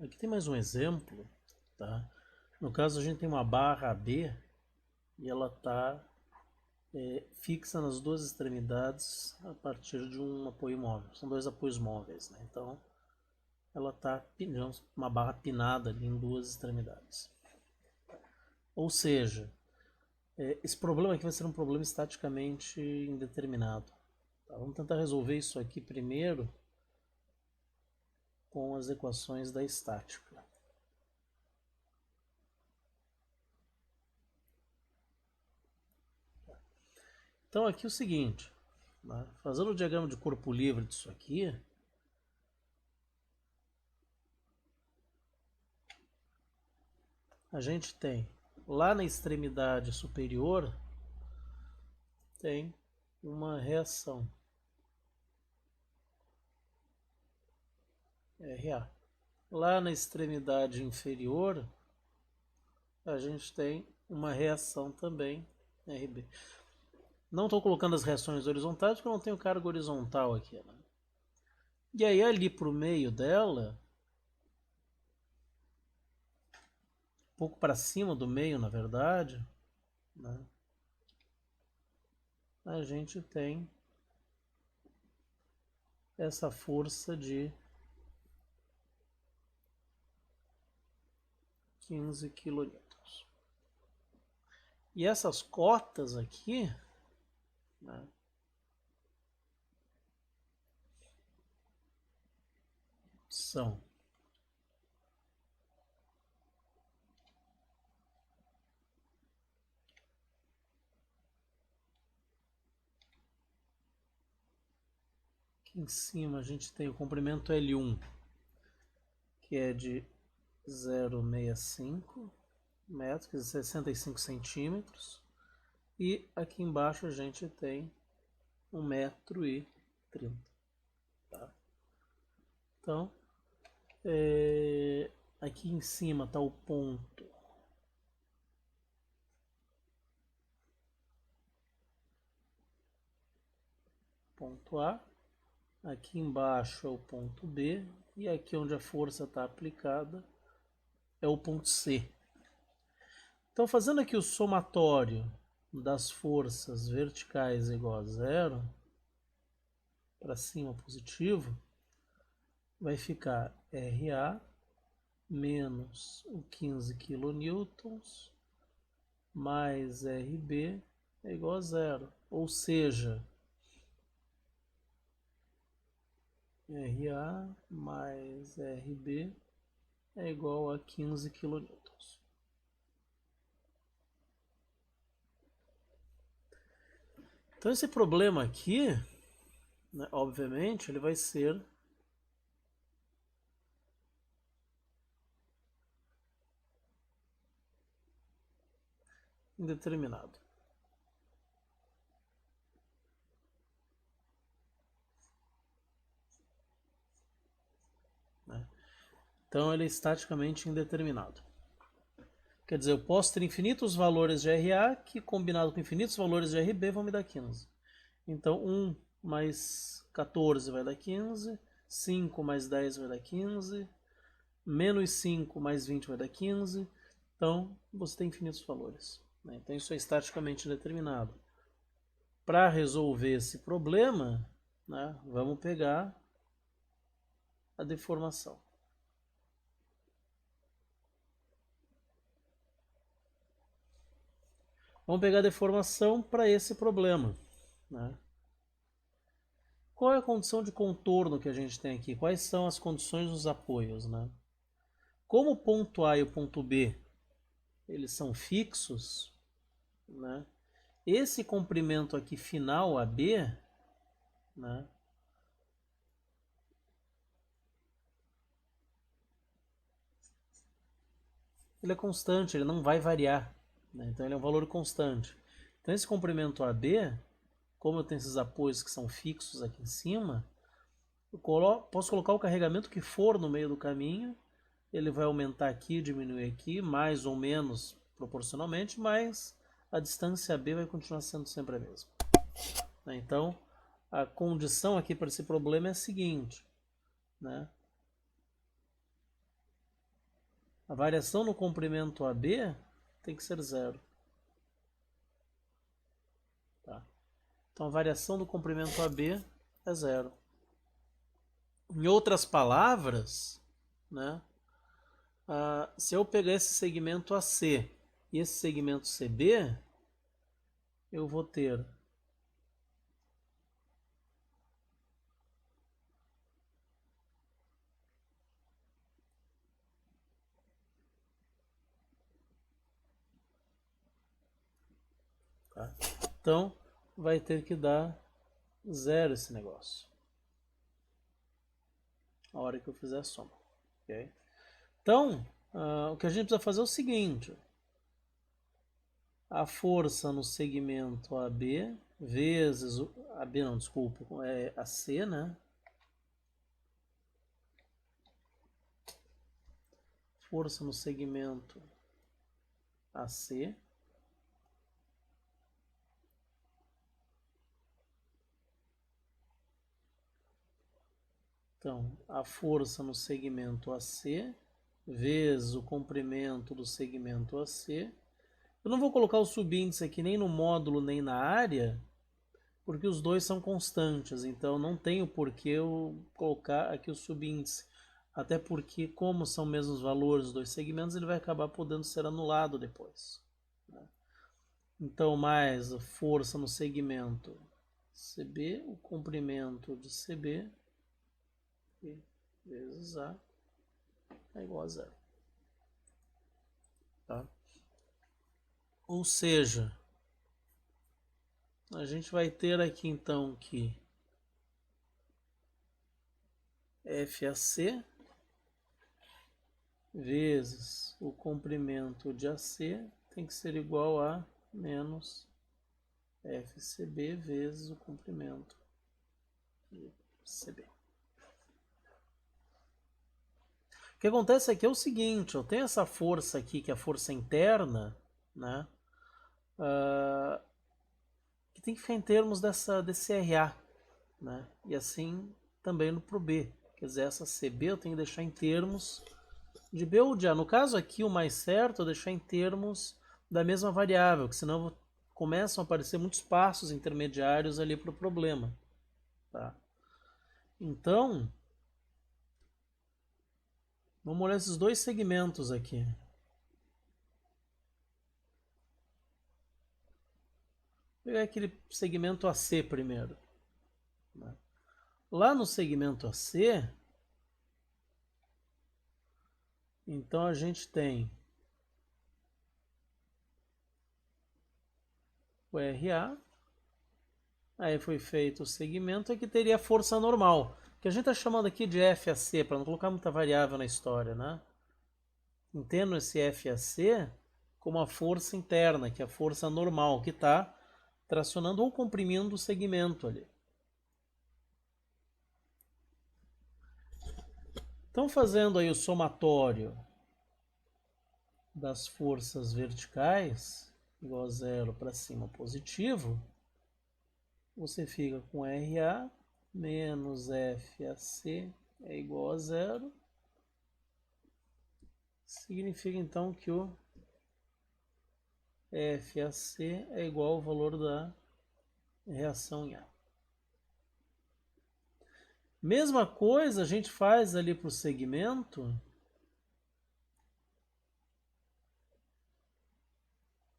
Aqui tem mais um exemplo, tá? No caso, a gente tem uma barra AB e ela está fixa nas duas extremidades a partir de um apoio móvel. São dois apoios móveis, né? Então, ela está, digamos, uma barra pinada ali em duas extremidades. Ou seja, esse problema aqui vai ser um problema estaticamente indeterminado. Tá? Vamos tentar resolver isso aqui primeiro com as equações da estática. Então aqui é o seguinte, né? Fazendo o diagrama de corpo livre disso aqui, a gente tem lá na extremidade superior tem uma reação RA. Lá na extremidade inferior a gente tem uma reação também RB. Não estou colocando as reações horizontais porque eu não tenho carga horizontal aqui, né? E aí ali para o meio dela, um pouco para cima do meio na verdade, né? A gente tem essa força de 15 kN. E essas cotas aqui, né, são aqui em cima a gente tem o comprimento L1, que é de 0,65 metros, quer dizer, 65 centímetros. E aqui embaixo a gente tem 1,30 m. Tá? Então, aqui em cima está o ponto A, aqui embaixo é o ponto B, e aqui onde a força está aplicada é o ponto C. Então, fazendo aqui o somatório das forças verticais igual a zero, para cima positivo, vai ficar RA menos o 15 kN mais RB é igual a zero. Ou seja, RA mais RB é igual a 15 kN. Então esse problema aqui, né, obviamente, ele vai ser indeterminado. Né? Então ele é estaticamente indeterminado. Quer dizer, eu posso ter infinitos valores de RA que, combinado com infinitos valores de RB, vão me dar 15. Então 1 mais 14 vai dar 15, 5 mais 10 vai dar 15, menos 5 mais 20 vai dar 15. Então você tem infinitos valores. Né? Então isso é estaticamente indeterminado. Para resolver esse problema, né, vamos pegar a deformação. Vamos pegar a deformação para esse problema. Né? Qual é a condição de contorno que a gente tem aqui? Quais são as condições dos apoios? Né? Como o ponto A e o ponto B eles são fixos, né? Esse comprimento aqui final AB, né, ele é constante, ele não vai variar. Né? Então ele é um valor constante. Então esse comprimento AB, como eu tenho esses apoios que são fixos aqui em cima, eu posso colocar o carregamento que for no meio do caminho, ele vai aumentar aqui, diminuir aqui, mais ou menos proporcionalmente, mas a distância AB vai continuar sendo sempre a mesma. Então, a condição aqui para esse problema é a seguinte, né? A variação no comprimento AB tem que ser zero. Tá? Então a variação do comprimento AB é zero. Em outras palavras, né, se eu pegar esse segmento AC e esse segmento CB, eu vou ter tá? Então vai ter que dar zero esse negócio a hora que eu fizer a soma. Okay? Então, o que a gente precisa fazer é o seguinte: a força no segmento AB vezes AB não, desculpa, é AC, né? Força no segmento AC então, a força no segmento AC vezes o comprimento do segmento AC. Eu não vou colocar o subíndice aqui nem no módulo nem na área, porque os dois são constantes, então não tenho por que eu colocar aqui o subíndice. Até porque, como são mesmos valores dos dois segmentos, ele vai acabar podendo ser anulado depois. Né? Então, mais a força no segmento CB, o comprimento de CB, vezes A é igual a zero. Tá? Ou seja, a gente vai ter aqui então que FAC vezes o comprimento de AC tem que ser igual a menos FCB vezes o comprimento de CB. O que acontece aqui é o seguinte: eu tenho essa força aqui, que é a força interna, né? Que tem que ficar em termos desse RA, né? E assim também pro B. Quer dizer, essa CB eu tenho que deixar em termos de B ou de A. No caso aqui, o mais certo é deixar em termos da mesma variável, que senão começam a aparecer muitos passos intermediários ali para o problema. Tá? Então, vamos olhar esses dois segmentos aqui. Vou pegar aquele segmento AC primeiro. Né? Lá no segmento AC, então a gente tem o RA, aí foi feito o segmento que teria força normal, que a gente está chamando aqui de FAC, para não colocar muita variável na história, né? Entendo esse FAC como a força interna, que é a força normal, que está tracionando ou comprimindo o segmento ali. Então, fazendo aí o somatório das forças verticais, igual a zero para cima positivo, você fica com RA menos FAC é igual a zero. Significa então que o FAC é igual ao valor da reação em A. Mesma coisa a gente faz ali para o segmento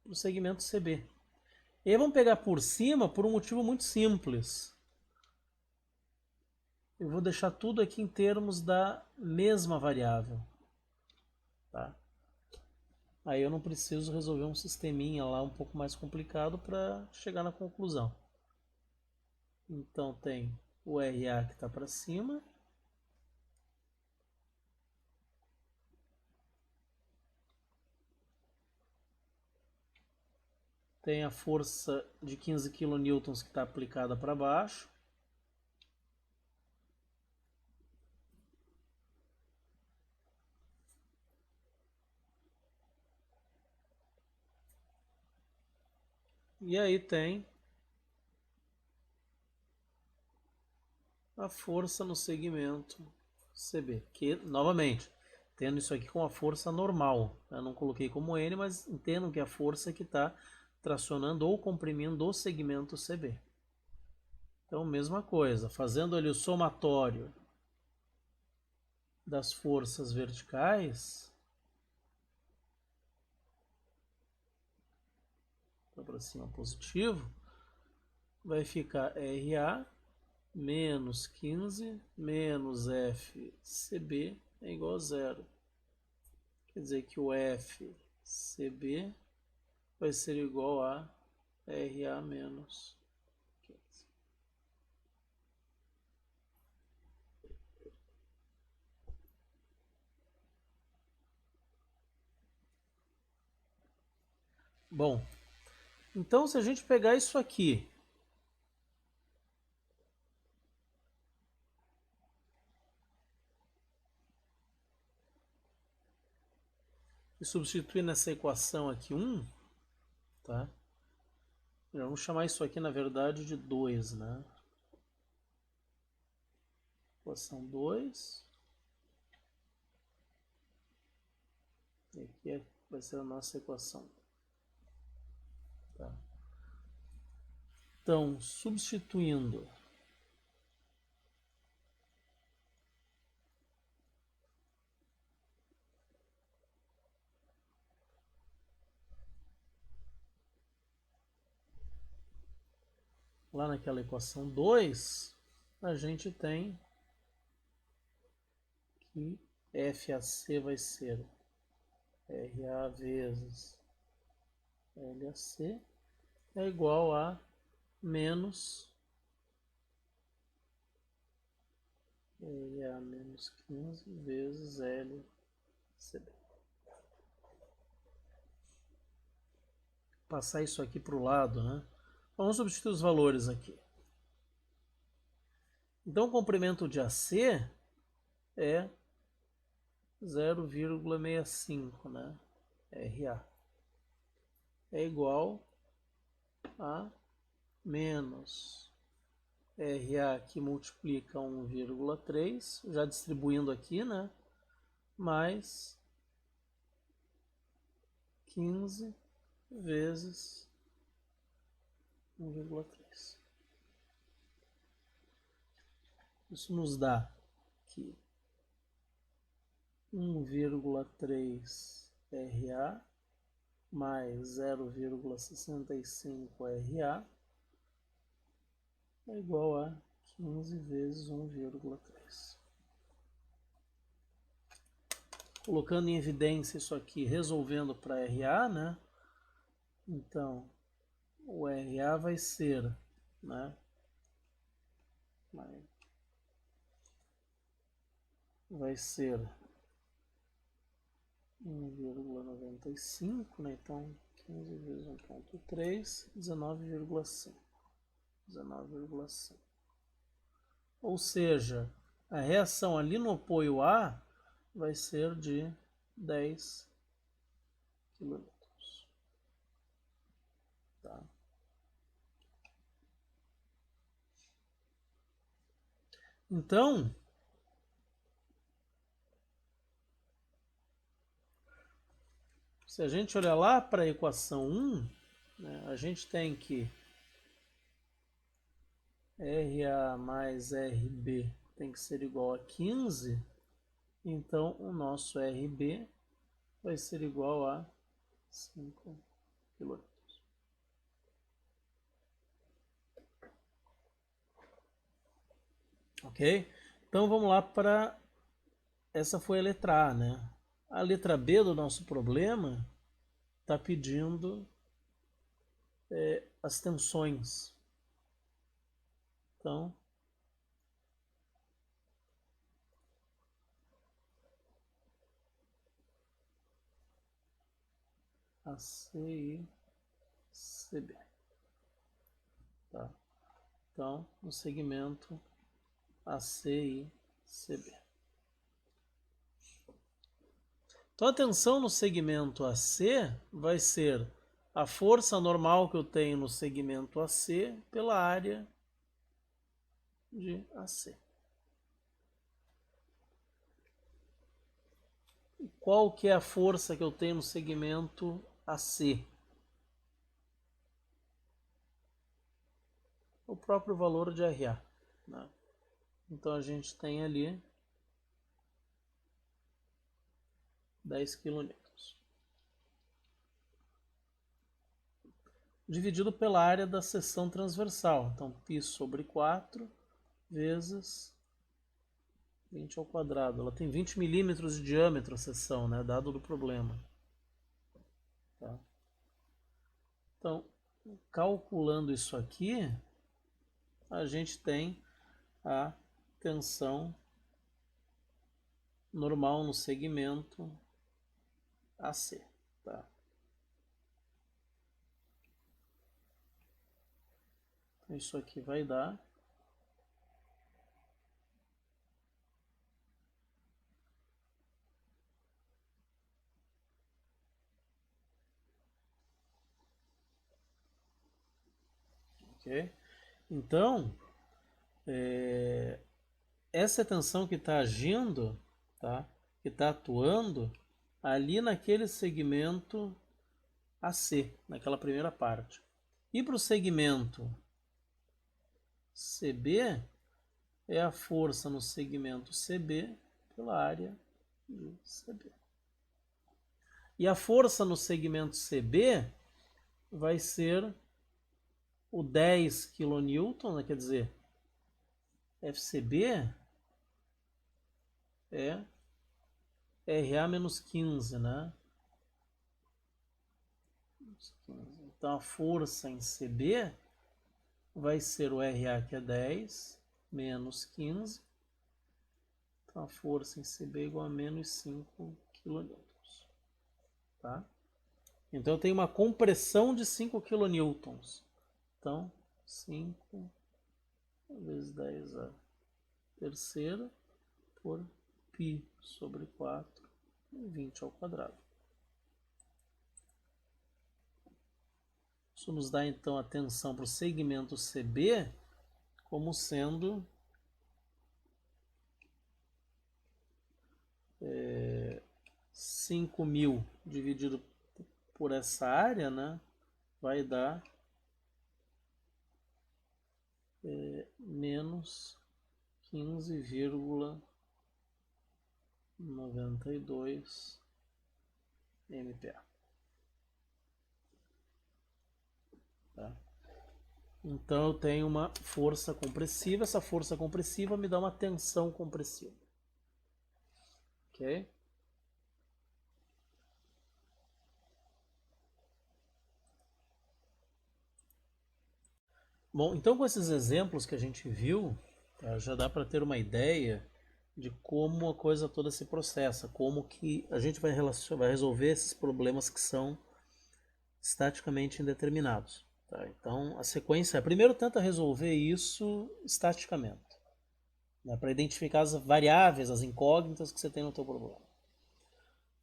CB. E aí vamos pegar por cima por um motivo muito simples. Eu vou deixar tudo aqui em termos da mesma variável. Tá? Aí eu não preciso resolver um sisteminha lá um pouco mais complicado para chegar na conclusão. Então tem o RA que está para cima. Tem a força de 15 kN que está aplicada para baixo. E aí tem a força no segmento CB, que novamente tendo isso aqui com a força normal. Eu não coloquei como N, mas entendam que é a força que está tracionando ou comprimindo o segmento CB. Então, mesma coisa, fazendo ali o somatório das forças verticais, para cima positivo, vai ficar RA menos 15 menos FCB é igual a zero. Quer dizer que o FCB vai ser igual a RA menos 15. Bom, então se a gente pegar isso aqui e substituir nessa equação aqui 1, tá? Vamos chamar isso aqui, na verdade, de 2, né? Equação 2. E aqui vai ser a nossa equação. Tá? Então, substituindo lá naquela equação 2, a gente tem que FAC vai ser RA vezes LAC é igual a menos RA menos 15 vezes LCB. Passar isso aqui para o lado, né? Vamos substituir os valores aqui. Então, o comprimento de AC é 0,65, né? RA é igual a menos RA que multiplica 1,3, já distribuindo aqui, né? Mais 15 vezes 1,3. Isso nos dá que 1,3 RA mais 0,65 RA é igual a 15 vezes 1,3. Colocando em evidência isso aqui, resolvendo para RA, né? Então, o RA vai ser, né? Vai ser 1,95, né? Então, 15 vezes 1,3, 19,5. 19,5. Ou seja, a reação ali no apoio A vai ser de 10 kN. Tá? Então, se a gente olhar lá para a equação 1, né, a gente tem que RA mais RB tem que ser igual a 15, então o nosso RB vai ser igual a 5 kN. Ok? Então vamos lá para... Essa foi a letra A, né? A letra B do nosso problema está pedindo as tensões. Então, AC e CB. Tá? Então, no segmento AC e CB. Então, a tensão no segmento AC vai ser a força normal que eu tenho no segmento AC pela área de AC. qual que é a força que eu tenho no segmento AC? O próprio valor de RA, né? Então a gente tem ali 10 kN. Dividido pela área da seção transversal. Então, π sobre 4 vezes 20 ao quadrado. Ela tem 20 milímetros de diâmetro a seção, né? Dado do problema. Tá? Então, calculando isso aqui, a gente tem a tensão normal no segmento AC. Tá? Então, isso aqui vai dar ok? Então, essa tensão que está agindo, tá? Que está atuando ali naquele segmento AC, naquela primeira parte. E para o segmento CB, é a força no segmento CB pela área de CB. E a força no segmento CB vai ser o 10 kN, né? Quer dizer, FCB é RA menos 15, né? Então a força em CB vai ser o RA, que é 10, menos 15. Então a força em CB é igual a menos 5 kN. Tá? Então eu tenho uma compressão de 5 kN. Então 5 vezes 10 a terceira por π sobre 4, 20 ao quadrado. Isso nos dá então a tensão para o segmento CB como sendo 5.000 dividido por essa área, né, vai dar menos 15,92 MPa. Tá? Então eu tenho uma força compressiva, essa força compressiva me dá uma tensão compressiva. Ok? Bom, então com esses exemplos que a gente viu, tá, já dá para ter uma ideia de como a coisa toda se processa, como que a gente vai resolver esses problemas que são estaticamente indeterminados. Tá? Então a sequência é, primeiro tenta resolver isso estaticamente, né, para identificar as variáveis, as incógnitas que você tem no teu problema.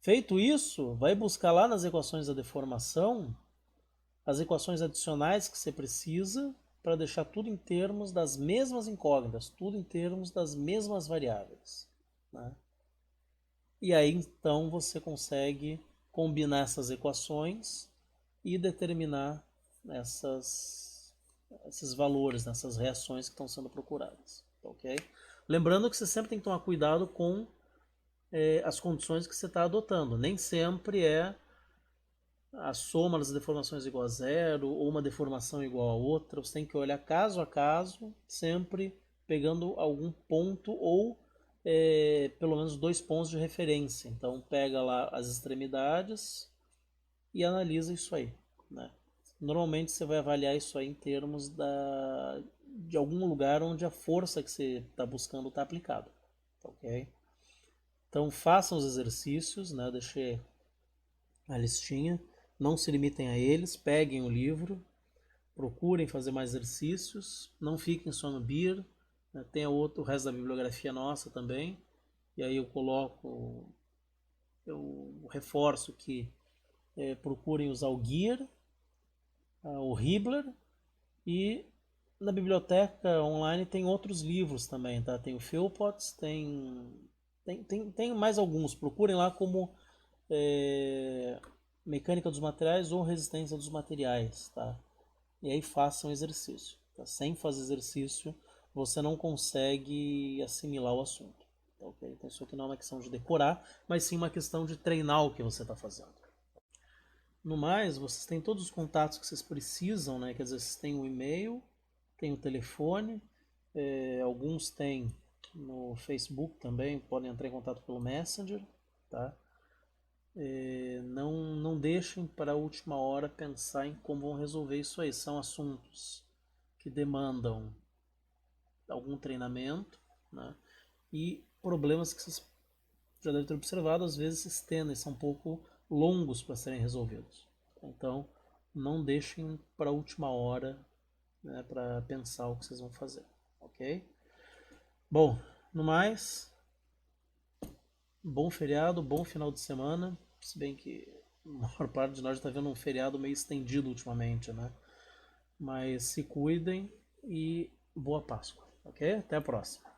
Feito isso, vai buscar lá nas equações da deformação as equações adicionais que você precisa para deixar tudo em termos das mesmas incógnitas, tudo em termos das mesmas variáveis. Né? E aí então você consegue combinar essas equações e determinar esses valores, essas reações que estão sendo procuradas. Okay? Lembrando que você sempre tem que tomar cuidado com as condições que você está adotando. Nem sempre é a soma das deformações igual a zero ou uma deformação igual a outra. Você tem que olhar caso a caso, sempre pegando algum ponto ou pelo menos 2 pontos de referência. Então pega lá as extremidades e analisa isso aí. Né? Normalmente você vai avaliar isso aí em termos de algum lugar onde a força que você está buscando está aplicada. Ok? Então façam os exercícios, né? Deixei a listinha. Não se limitem a eles, peguem o livro, procurem fazer mais exercícios, não fiquem só no BIR, né? Tem o resto da bibliografia nossa também, e aí eu reforço que procurem usar o GEAR, o Hibbeler, e na biblioteca online tem outros livros também, tá? Tem o Philpotts, tem mais alguns, procurem lá como mecânica dos materiais ou resistência dos materiais, tá? E aí faça um exercício. Tá? Sem fazer exercício, você não consegue assimilar o assunto. Tá, okay? Então isso aqui não é uma questão de decorar, mas sim uma questão de treinar o que você está fazendo. No mais, vocês têm todos os contatos que vocês precisam, né? Quer dizer, vocês têm o e-mail, tem o telefone, alguns têm no Facebook também, podem entrar em contato pelo Messenger, tá? Não deixem para a última hora pensar em como vão resolver isso aí. São assuntos que demandam algum treinamento, né? E problemas que vocês já devem ter observado, às vezes se estendem, são um pouco longos para serem resolvidos. Então, não deixem para a última hora, né, para pensar o que vocês vão fazer, ok? Bom, no mais, bom feriado, bom final de semana, se bem que a maior parte de nós está vendo um feriado meio estendido ultimamente, né? Mas se cuidem e boa Páscoa, ok? Até a próxima.